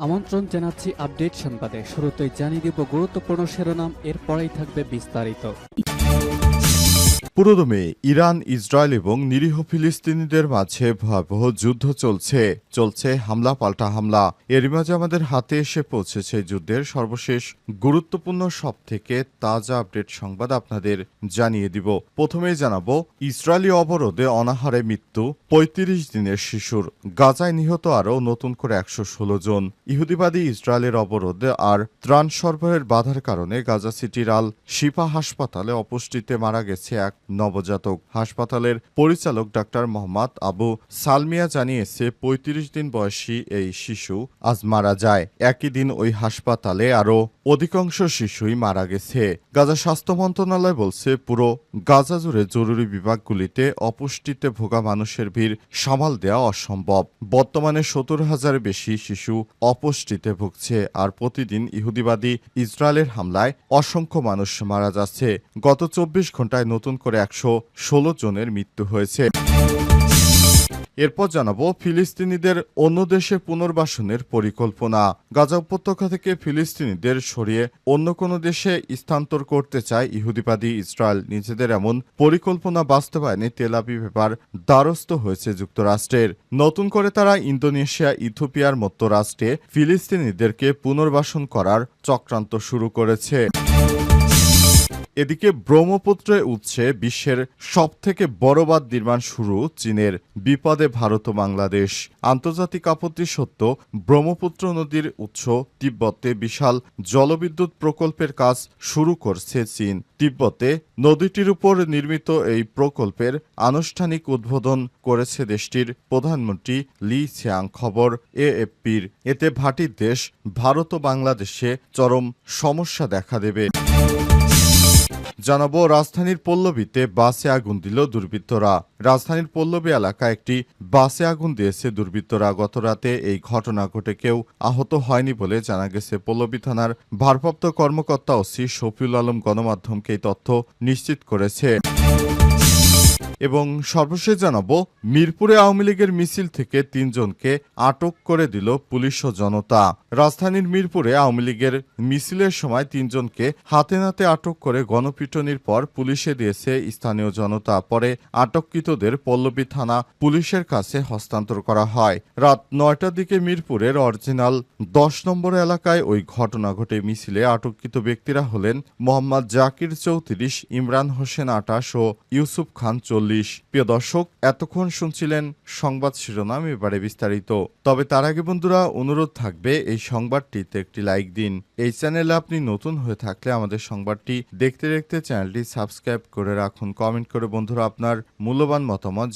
আমন্ত্রণ জানাচ্ছি আপডেট সংবাদে। শুরুতেই জানিয়ে দিব গুরুত্বপূর্ণ শিরোনাম, এরপরেই থাকবে বিস্তারিত। পুরোদমে ইরান, ইসরায়েল এবং নিরীহ ফিলিস্তিনিদের মাঝে ভয়াবহ যুদ্ধ চলছে হামলা পাল্টা হামলা। এরই মাঝে আমাদের হাতে এসে পৌঁছেছে যুদ্ধের সর্বশেষ গুরুত্বপূর্ণ সবথেকে তাজা আপডেট সংবাদ আপনাদের জানিয়ে দিব। প্রথমেই জানাবো, ইসরায়েলি অবরোধে অনাহারে মৃত্যু ৩৫ দিনের শিশুর। গাজায় নিহত আরও নতুন করে ১১৬ জন। ইহুদিবাদী ইসরায়েলের অবরোধে আর ত্রাণ সরবরাহের বাধার কারণে গাজা সিটির আল শিফা হাসপাতালে অপুষ্টিতে মারা গেছে এক নবজাতক। হাসপাতালের পরিচালক ডাক্তার মোহাম্মদ আবু সালমিয়া জানিয়েছে, ৩৫ দিন বয়সী এই শিশু আজ মারা যায়। একই দিন ওই হাসপাতালে আরও অধিকাংশ শিশুই মারা গেছে। গাজা স্বাস্থ্য মন্ত্রণালয় বলছে, পুরো গাজা জুড়ে জরুরি বিভাগগুলিতে অপুষ্টিতে ভোগা মানুষের ভিড় সামাল দেওয়া অসম্ভব। বর্তমানে ৭০,০০০-এর বেশি শিশু অপুষ্টিতে ভুগছে, আর প্রতিদিন ইহুদিবাদী ইসরায়েলের হামলায় অসংখ্য মানুষ মারা যাচ্ছে। গত ২৪ ঘন্টায় নতুন করে ১১৬ জনের মৃত্যু হয়েছে। এরপর জানাবো, ফিলিস্তিনিদের অন্য দেশে পুনর্বাসনের পরিকল্পনা। গাজা উপত্যকা থেকে ফিলিস্তিনিদের সরিয়ে অন্য কোনো দেশে স্থানান্তর করতে চায় ইহুদিবাদী ইসরায়েল। নিজেদের এমন পরিকল্পনা বাস্তবায়নে তেল আবিব এবার দ্বারস্থ হয়েছে যুক্তরাষ্ট্রের। নতুন করে তারা ইন্দোনেশিয়া, ইথিওপিয়ার মতো রাষ্ট্রে ফিলিস্তিনিদেরকে পুনর্বাসন করার চক্রান্ত শুরু করেছে। এদিকে ব্রহ্মপুত্রে উঠছে বিশ্বের সবথেকে বড় বাঁধ নির্মাণ শুরু চীনের। বিপদে ভারত ও বাংলাদেশ। আন্তর্জাতিক আপত্তি সত্ত্বেও ব্রহ্মপুত্র নদীর উৎস তিব্বতে বিশাল জলবিদ্যুৎ প্রকল্পের কাজ শুরু করছে চীন। তিব্বতে নদীটির উপর নির্মিত এই প্রকল্পের আনুষ্ঠানিক উদ্বোধন করেছে দেশটির প্রধানমন্ত্রী লি ছিয়াং। খবর এএফপির। এতে ভাটির দেশ ভারত ও বাংলাদেশে চরম সমস্যা দেখা দেবে। জানাবো, রাজধানীর পল্লবীতে বাসে আগুন দিল দুর্বৃত্তরা। রাজধানীর পল্লবী এলাকায় একটি বাসে আগুন দিয়েছে দুর্বৃত্তরা। গতরাতে এই ঘটনা ঘটে, কেউ আহত হয়নি বলে জানা গেছে। পল্লবী থানার ভারপ্রাপ্ত কর্মকর্তা ওসি শফিউল আলম গণমাধ্যমকে এই তথ্য নিশ্চিত করেছে। এবং সর্বশেষ জানাবো, মিরপুরে আওয়ামী লীগের মিছিল থেকে ৩ জনকে আটক করে দিল পুলিশ ও জনতা। রাজধানীর মিরপুরে আওয়ামী লীগের মিছিলের সময় ৩ জনকে হাতে নাতে আটক করে গণপিটুনির পর পুলিশে দিয়েছে স্থানীয় জনতা। পরে আটককৃতদের পল্লবী থানা পুলিশের কাছে হস্তান্তর করা হয়। রাত ৯টার দিকে মিরপুরের অরিজিনাল ১০ নম্বর এলাকায় ওই ঘটনা ঘটে। মিছিলে আটককৃত ব্যক্তিরা হলেন মোহাম্মদ জাকির ৩৪, ইমরান হোসেন ২৮ ও ইউসুফ খান ৪০। প্রিয় দর্শক, এতক্ষণ শুনছিলেন সংবাদ শিরোনাম, এবারে বিস্তারিত। তবে তার আগে বন্ধুরা, অনুরোধ থাকবে এই সংবাদটিতে একটি লাইক দিন। এই চ্যানেলে আপনি নতুন হয়ে থাকলে আমাদের সংবাদটি দেখতে দেখতে চ্যানেলটি সাবস্ক্রাইব করে রাখুন। কমেন্ট করে বন্ধুরা আপনার মূল্যবান মতামত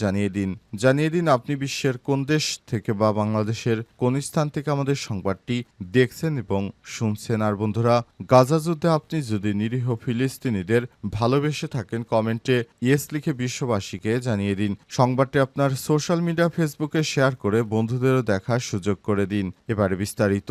জানিয়ে দিন আপনি বিশ্বের কোন দেশ থেকে বা বাংলাদেশের কোন স্থান থেকে আমাদের সংবাদটি দেখছেন এবং শুনছেন। আর বন্ধুরা, গাজা যুদ্ধে আপনি যদি নিরীহ ফিলিস্তিনিদের ভালোবেসে থাকেন, কমেন্টে ইয়েস লিখে বিশ্ববাসীকে জানিয়ে দিন। সংবাদটি আপনার সোশ্যাল মিডিয়া ফেসবুকে শেয়ার করে বন্ধুদেরও দেখার সুযোগ করে দিন। এবারে বিস্তারিত।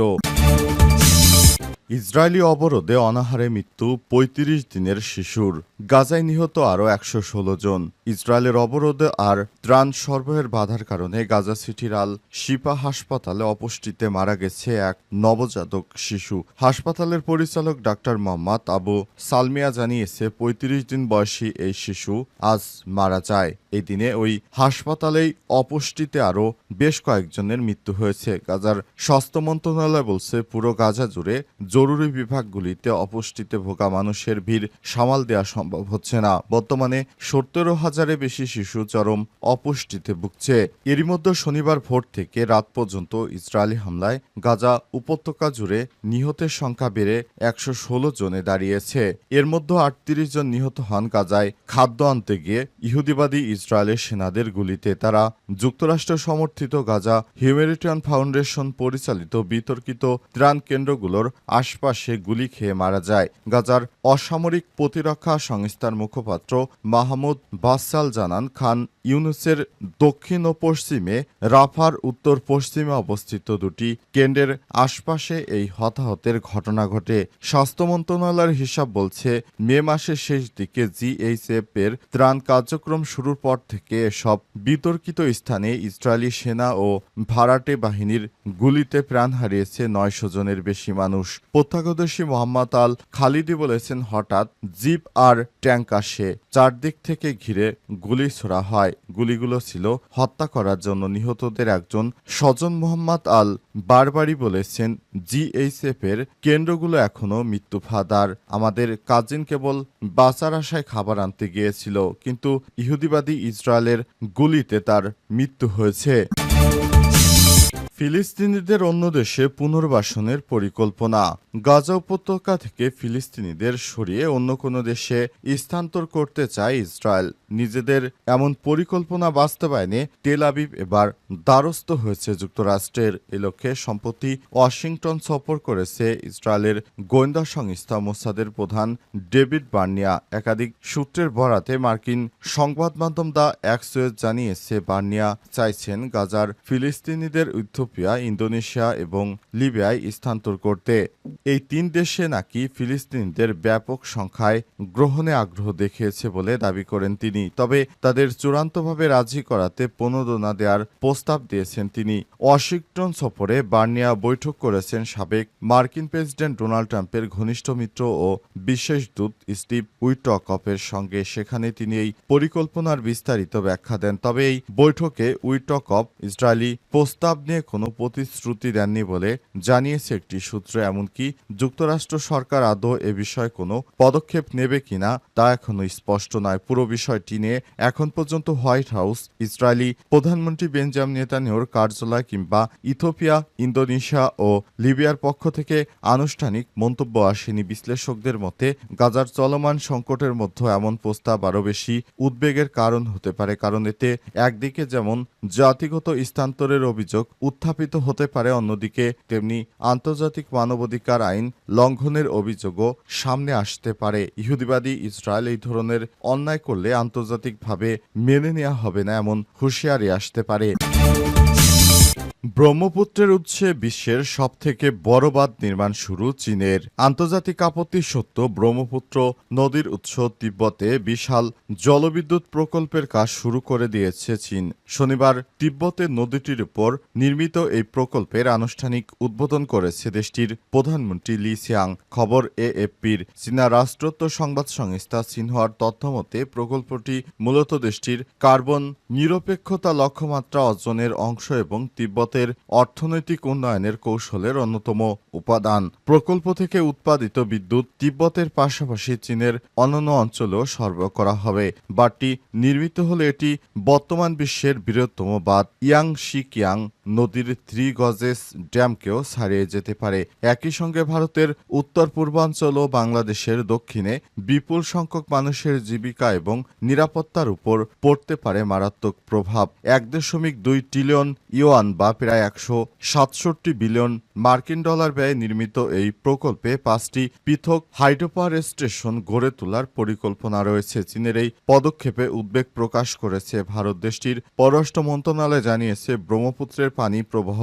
ইসরায়েলি অবরোধে অনাহারে মৃত্যু ৩৫ দিনের শিশুর। গাজায় নিহত আরও ১১৬ জন। ইসরায়েলের অবরোধে আর ত্রাণ সরবরাহের বাধার কারণে গাজা সিটির আল শিফা হাসপাতালে অপুষ্টিতে মারা গেছে এক নবজাতক শিশু। হাসপাতালের পরিচালক ডাক্তার মোহাম্মদ আবু সালমিয়া জানিয়েছে, ৩৫ দিন বয়সী এই শিশু আজ মারা যায়। এই দিনে ওই হাসপাতালেই অপুষ্টিতে আরও বেশ কয়েকজনের মৃত্যু হয়েছে। গাজার স্বাস্থ্য মন্ত্রণালয় বলছে, পুরো গাজা জুড়ে জরুরি বিভাগগুলিতে অপুষ্টিতে ভোগা মানুষের ভিড় সামাল দেওয়া সম্ভব হচ্ছে না। বর্তমানে ৭০,০০০-এর বেশি শিশু চরম অপুষ্টিতে ভুগছে। এরই মধ্যে শনিবার ভোর থেকে রাত পর্যন্ত ইসরায়েলি হামলায় গাজা উপত্যকা জুড়ে নিহতের সংখ্যা বেড়ে ১১৬ জনে দাঁড়িয়েছে। এর মধ্যে ৩৮ জন নিহত হন গাজায় খাদ্য আনতে গিয়ে ইহুদিবাদী ইসরায়েলের সেনাদের গুলিতে। তারা যুক্তরাষ্ট্র সমর্থিত গাজা হিউম্যানিটেরিয়ান ফাউন্ডেশন পরিচালিত বিতর্কিত ত্রাণ কেন্দ্রগুলোর আশপাশে গুলি খেয়ে মারা যায়। গাজার অসামরিক প্রতিরক্ষা সংস্থার মুখপাত্র মাহমুদ বাসাল জানান, খান ইউনুসের দক্ষিণ ও পশ্চিমে, রাফার উত্তর পশ্চিমে অবস্থিত দুটি কেন্দ্রের আশপাশে এই হতাহতের ঘটনা ঘটে। স্বাস্থ্য মন্ত্রণালয়ের হিসাব বলছে, মে মাসের শেষ দিকে জিএইচএফ এর ত্রাণ কার্যক্রম শুরুর পর থেকে এসব বিতর্কিত স্থানে ইসরায়েলি সেনা ও ভাড়াটে বাহিনীর গুলিতে প্রাণ হারিয়েছে ৯০০ জনের বেশি মানুষ। প্রত্যক্ষদর্শী মোহাম্মদ আল খালিদি বলেছেন, হঠাৎ জিপ আর ট্যাঙ্ক আসে, চারদিক থেকে ঘিরে গুলি ছোড়া হয়। গুলিগুলো ছিল হত্যা করার জন্য। নিহতদের একজন স্বজন মোহাম্মদ আল বারবারি বলেছেন, জিএইচএফ এর কেন্দ্রগুলো এখনো মৃত্যু ফাঁদার। আমাদের কাজিন কেবল বাঁচার আশায় খাবার আনতে গিয়েছিল, কিন্তু ইহুদিবাদী ইসরায়েলের গুলিতে তার মৃত্যু হয়েছে। ফিলিস্তিনিদের অন্য দেশে পুনর্বাসনের পরিকল্পনা। গাজা উপত্যকা থেকে ফিলিস্তিনিদের সরিয়ে অন্য কোনো দেশে স্থানান্তর করতে চায় ইসরায়েল। নিজেদের এমন পরিকল্পনা বাস্তবায়নে তেল আবিব এবার দ্বারস্থ হয়েছে যুক্তরাষ্ট্রের। এ লক্ষ্যে সম্প্রতি ওয়াশিংটন সফর করেছে ইসরায়েলের গোয়েন্দা সংস্থা মোসাদের প্রধান ডেভিড বার্নিয়া। একাধিক সূত্রের বরাতে মার্কিন সংবাদ মাধ্যম দ্য এক্সিওস জানিয়েছে, বার্নিয়া চাইছেন গাজার ফিলিস্তিনিদের ইথিওপিয়া, ইন্দোনেশিয়া এবং লিবিয়ায় স্থানান্তর করতে। এই তিন দেশে নাকি ফিলিস্তিনিদের ব্যাপক সংখ্যায় গ্রহণে আগ্রহ দেখিয়েছে বলে দাবি করেন তিনি। তবে তাদের চূড়ান্তভাবে রাজি করাতে প্রণোদনা দেওয়ার প্রস্তাব দিয়েছেন তিনি। ওয়াশিংটন সফরে বার্নিয়া বৈঠক করেছেন সাবেক মার্কিন প্রেসিডেন্ট ডোনাল্ড ট্রাম্পের ঘনিষ্ঠ মিত্র ও বিশেষ দূত স্টিভ উইটকফের সঙ্গে। সেখানে তিনি এই পরিকল্পনার বিস্তারিত ব্যাখ্যা দেন। তবে এই বৈঠকে উইটকফ ইসরায়েলি প্রস্তাব নিয়ে কোনো প্রতিশ্রুতি দেননি বলে জানিয়েছে একটি সূত্র। এমনকি যুক্তরাষ্ট্র সরকার আদৌ এ বিষয়ে কোনো পদক্ষেপ নেবে কিনা তা এখনো স্পষ্ট নয়। পুরো বিষয়টি নিয়ে এখন পর্যন্ত হোয়াইট হাউস, ইসরায়েলি প্রধানমন্ত্রী বেঞ্জামিন নেতানিয়াহুর কার্যালয় কিংবা ইথিওপিয়া, ইন্দোনেশিয়া ও লিবিয়ার পক্ষ থেকে আনুষ্ঠানিক মন্তব্য আসেনি। বিশ্লেষকদের মতে গাজার চলমান সংকটের মধ্যে এমন প্রস্তাব আরও বেশি উদ্বেগের কারণ হতে পারে, কারণ এতে একদিকে যেমন জাতিগত স্থানান্তরের অভিযোগ উত্থাপিত হতে পারে, অন্যদিকে তেমনি আন্তর্জাতিক মানবাধিকার আইন লঙ্ঘনের অভিযোগও সামনে আসতে পারে। ইহুদিবাদী ইসরায়েল এই ধরনের অন্যায় করলে আন্তর্জাতিকভাবে মেনে নেওয়া হবে না, এমন হুঁশিয়ারি আসতে পারে। ব্রহ্মপুত্রের উৎসে বিশ্বের সবথেকে বড় বাঁধ নির্মাণ শুরু চীনের। আন্তর্জাতিক আপত্তি সত্ত্বেও ব্রহ্মপুত্র নদীর উৎস তিব্বতে বিশাল জলবিদ্যুৎ প্রকল্পের কাজ শুরু করে দিয়েছে চীন। শনিবার তিব্বতের নদীটির উপর নির্মিত এই প্রকল্পের আনুষ্ঠানিক উদ্বোধন করেছে দেশটির প্রধানমন্ত্রী লি সিয়াং। খবর এএফপির। চীনা রাষ্ট্রীয় সংবাদ সংস্থা সিনহুয়ার তথ্যমতে প্রকল্পটি মূলত দেশটির কার্বন নিরপেক্ষতা লক্ষ্যমাত্রা অর্জনের অংশ এবং তিব্বতের অর্থনৈতিক উন্নয়নের কৌশলের অন্যতম উপাদান। প্রকল্প থেকে উৎপাদিত বিদ্যুৎ তিব্বতের পাশাপাশি চীনের অন্যান্য অঞ্চলেও সরবরাহ করা হবে। বাঁধটি নির্মিত হলে এটি বর্তমান বিশ্বের বৃহত্তম বাঁধ ইয়াংশিকিয়াং নদীর 3 গজেস ড্যামকেও ছাড়িয়ে যেতে পারে। একই সঙ্গে ভারতের উত্তর পূর্বাঞ্চল ও বাংলাদেশের দক্ষিণে বিপুল সংখ্যক মানুষের জীবিকা এবং নিরাপত্তার উপর পড়তে পারে মারাত্মক প্রভাব। 1.2 ট্রিলিয়ন ইউয়ান বা প্রায় 167 বিলিয়ন মার্কিন ডলার ব্যয়ে নির্মিত এই প্রকল্পে 5টি পৃথক হাইড্রোপাওয়ার স্টেশন গড়ে তোলার পরিকল্পনা রয়েছে। চীনের এই পদক্ষেপে উদ্বেগ প্রকাশ করেছে ভারত। দেশটির পররাষ্ট্র মন্ত্রণালয় জানিয়েছে, ব্রহ্মপুত্রের পানি প্রবাহ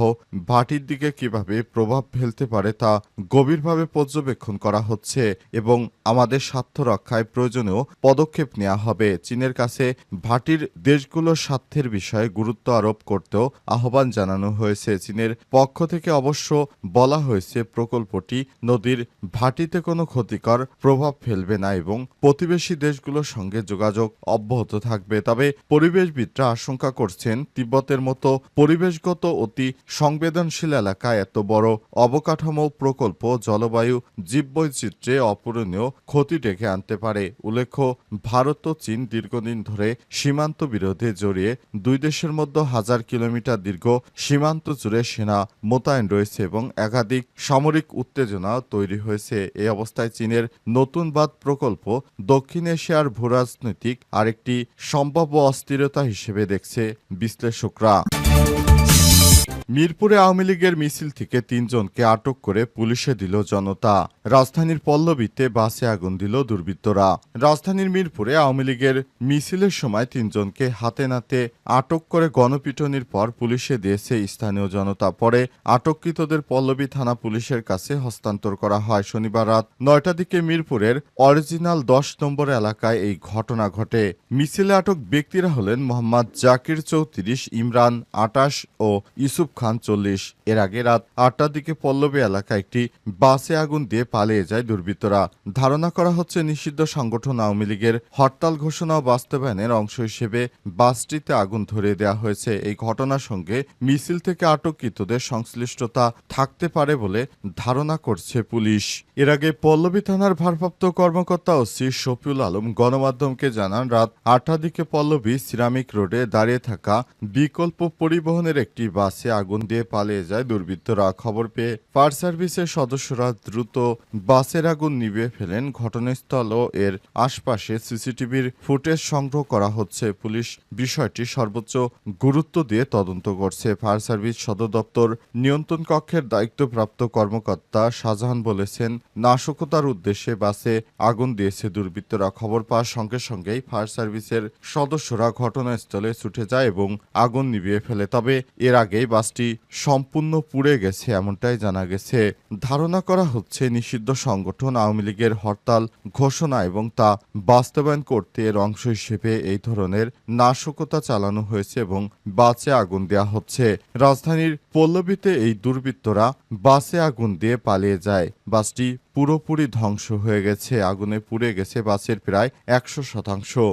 ভাটির দিকে কিভাবে প্রভাব ফেলতে পারে তা গভীরভাবে পর্যবেক্ষণ করা হচ্ছে এবং আমাদের স্বার্থ রক্ষায় প্রয়োজনীয় পদক্ষেপ নেওয়া হবে। চীনের কাছে ভাটির দেশগুলোর স্বার্থের বিষয়ে গুরুত্ব আরোপ করতেও আহ্বান জানানো হয়েছে। চীনের পক্ষ থেকে অবশ্য বলা হয়েছে, প্রকল্পটি নদীর ভাটিতে কোনো ক্ষতিকর প্রভাব ফেলবে না এবং প্রতিবেশী দেশগুলোর সঙ্গে যোগাযোগ অব্যাহত থাকবে। তবে পরিবেশবিদরা আশঙ্কা করছেন, তিব্বতের মতো পরিবেশগত অতি সংবেদনশীল এলাকায় এত বড় অবকাঠামো প্রকল্প জলবায়ু জীববৈচিত্র্যে অপূরণীয় ক্ষতি ডেকে আনতে পারে। উল্লেখ্য, ভারত ও চীন দীর্ঘদিন ধরে সীমান্ত বিরোধে জড়িয়ে দুই দেশের মধ্যে 1000 কিলোমিটার দীর্ঘ সীমান্ত জুড়ে সেনা মোতায়েন রয়েছে এবং একাধিক সামরিক উত্তেজনা তৈরি হয়েছে। এই অবস্থায় চীনের নতুন বাঁধ প্রকল্প দক্ষিণ এশিয়ার ভূরাজনৈতিক আরেকটি সম্ভাব্য অস্থিরতা হিসেবে দেখছে বিশ্লেষকরা। মিরপুরে আওয়ামী লীগের মিছিল থেকে 3 জনকে আটক করে পুলিশে দিল জনতা। রাজধানীর পল্লবীতে বাসে আগুন দিল দুর্বৃত্তরা। রাজধানীর মিরপুরে আওয়ামী লীগের মিছিলের সময় 3 জনকে হাতে নাতে আটক করে গণপিটুনির পর পুলিশে দিয়েছে স্থানীয় জনতা। পরে আটককৃতদের পল্লবী থানা পুলিশের কাছে হস্তান্তর করা হয়। শনিবার রাত 9টার দিকে মিরপুরের অরিজিনাল 10 নম্বর এলাকায় এই ঘটনা ঘটে। মিছিলে আটক ব্যক্তিরা হলেন মোহাম্মদ জাকির 34, ইমরান 28 ও ইউসুফ খান 40। এর আগে রাত 8টার দিকে পল্লবী এলাকায় একটি বাসে আগুন দিয়ে পালিয়ে যায় দুর্বৃত্তরা। ধারণা করা হচ্ছে নিষিদ্ধ সংগঠন আওয়ামী লীগের হরতাল ঘোষণা ও বাস্তবায়নের অংশ হিসেবে বাসটিতে আগুন ধরিয়ে দেওয়া হয়েছে। এই ঘটনার সঙ্গে মিছিল থেকে আটককৃতদের সংশ্লিষ্টতা থাকতে পারে বলে ধারণা করছে পুলিশ। এর আগে পল্লবী থানার ভারপ্রাপ্ত কর্মকর্তা ওসি শফিউল আলম গণমাধ্যমকে জানান, রাত 8টার দিকে পল্লবী সিরামিক রোডে দাঁড়িয়ে থাকা বিকল্প পরিবহনের একটি বাসে আগুন দিয়ে পালিয়ে যায় দুর্বৃত্তরা। খবর পেয়ে ফায়ার সার্ভিসের সদস্যরা দ্রুত বাসের আগুন নিভিয়ে ফেলেন। ঘটনাস্থল ও এর আশপাশে সিসিটিভির ফুটেজ সংগ্রহ করা হচ্ছে। পুলিশ বিষয়টি সর্বোচ্চ গুরুত্ব দিয়ে তদন্ত করছে। ফায়ার সার্ভিস সদর দপ্তর নিয়ন্ত্রণ কক্ষের দায়িত্বপ্রাপ্ত কর্মকর্তা শাহজাহান বলেছেন, নাশকতার উদ্দেশ্যে বাসে আগুন দিয়েছে দুর্বৃত্তরা। খবর পাওয়ার সঙ্গে সঙ্গেই ফায়ার সার্ভিসের সদস্যরা ঘটনাস্থলে ছুটে যায় এবং আগুন নিভিয়ে ফেলে। তবে এর আগেই বাসটি সম্পূর্ণ পুড়ে গেছে এমনটাই জানা গেছে। ধারণা করা হচ্ছে নিষিদ্ধ সংগঠন আওয়ামী লীগের হরতাল ঘোষণা এবং তা বাস্তবায়ন করতে এর অংশ হিসেবে এই ধরনের নাশকতা চালানো হয়েছে এবং বাসে আগুন দেওয়া হচ্ছে। রাজধানীর পল্লবীতে এই দুর্বৃত্তরা বাসে আগুন দিয়ে পালিয়ে যায়। বাসটি পুরোপুরি ধ্বংস হয়ে গেছে। আগুনে পুড়ে গেছে বাসের প্রায় 100%।